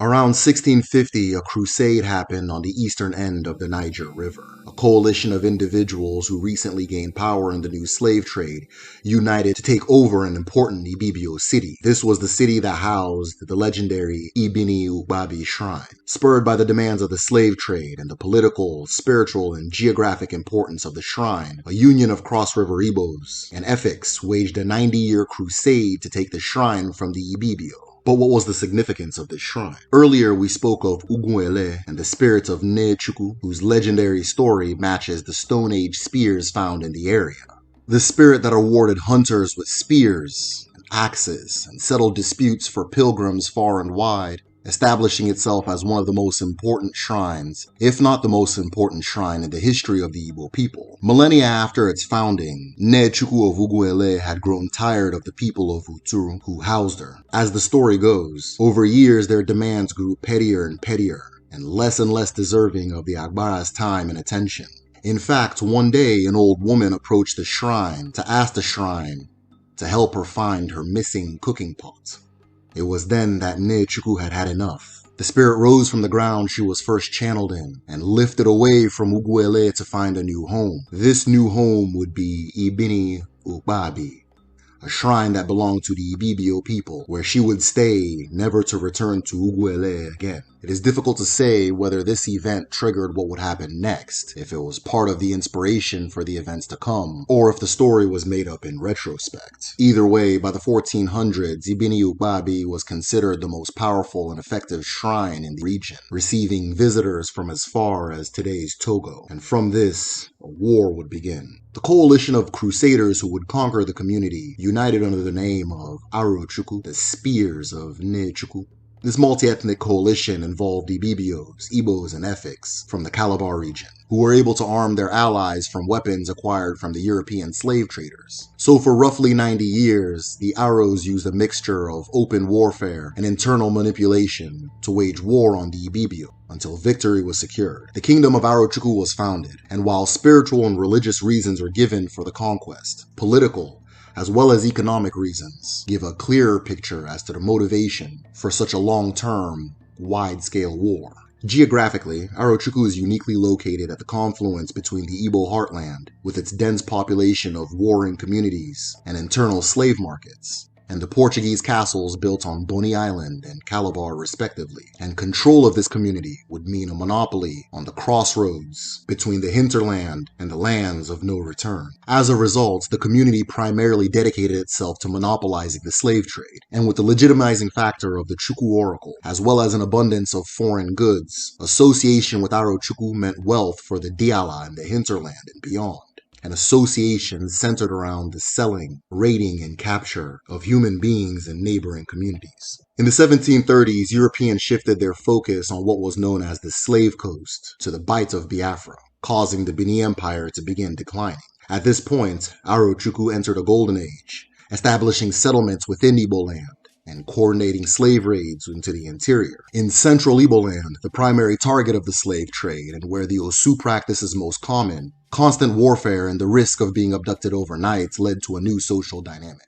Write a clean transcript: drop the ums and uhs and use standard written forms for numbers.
Around 1650, a crusade happened on the eastern end of the Niger River. A coalition of individuals who recently gained power in the new slave trade united to take over an important Ibibio city. This was the city that housed the legendary Ibini shrine. Spurred by the demands of the slave trade and the political, spiritual, and geographic importance of the shrine, a union of cross-river Igbos and Efiks waged a 90-year crusade to take the shrine from the Ibibio. But what was the significance of this shrine? Earlier, we spoke of Uguele and the spirits of Nnechukwu, whose legendary story matches the Stone Age spears found in the area. The spirit that awarded hunters with spears and axes and settled disputes for pilgrims far and wide, establishing itself as one of the most important shrines, if not the most important shrine in the history of the Igbo people. Millennia after its founding, Nnechukwu of Uguele had grown tired of the people of Uturu who housed her. As the story goes, over years their demands grew pettier and less deserving of the Agbara's time and attention. In fact, one day an old woman approached the shrine to ask the shrine to help her find her missing cooking pot. It was then that Nnechukwu had had enough. The spirit rose from the ground she was first channeled in and lifted away from Uguele to find a new home. This new home would be Ibini Ukbabi, a shrine that belonged to the Ibibio people, where she would stay, never to return to Uguele again. It is difficult to say whether this event triggered what would happen next, if it was part of the inspiration for the events to come, or if the story was made up in retrospect. Either way, by the 1400s, Ibini Ukbabi was considered the most powerful and effective shrine in the region, receiving visitors from as far as today's Togo. And from this, a war would begin. The coalition of crusaders who would conquer the community united under the name of Aro Chukwu, the Spears of Nnechukwu. This multi-ethnic coalition involved Ibibios, Igbos, and Efiks from the Calabar region, who were able to arm their allies from weapons acquired from the European slave traders. So for roughly 90 years, the Aros used a mixture of open warfare and internal manipulation to wage war on the Ibibio until victory was secured. The kingdom of Aro Chukwu was founded, and while spiritual and religious reasons are given for the conquest, political as well as economic reasons give a clearer picture as to the motivation for such a long-term, wide-scale war. Geographically, Aro Chukwu is uniquely located at the confluence between the Igbo heartland, with its dense population of warring communities and internal slave markets, and the Portuguese castles built on Bonny Island and Calabar respectively. And control of this community would mean a monopoly on the crossroads between the hinterland and the lands of no return. As a result, the community primarily dedicated itself to monopolizing the slave trade, and with the legitimizing factor of the Chukwu Oracle, as well as an abundance of foreign goods, association with Aro Chukwu meant wealth for the Diala and the hinterland and beyond. An association centered around the selling, raiding, and capture of human beings in neighboring communities. In the 1730s, Europeans shifted their focus on what was known as the Slave Coast to the Bight of Biafra, causing the Benin Empire to begin declining. At this point, Aro Chukwu entered a golden age, establishing settlements within Igbo land and coordinating slave raids into the interior. In central Igbo land, the primary target of the slave trade and where the Osu practice is most common, constant warfare and the risk of being abducted overnight led to a new social dynamic.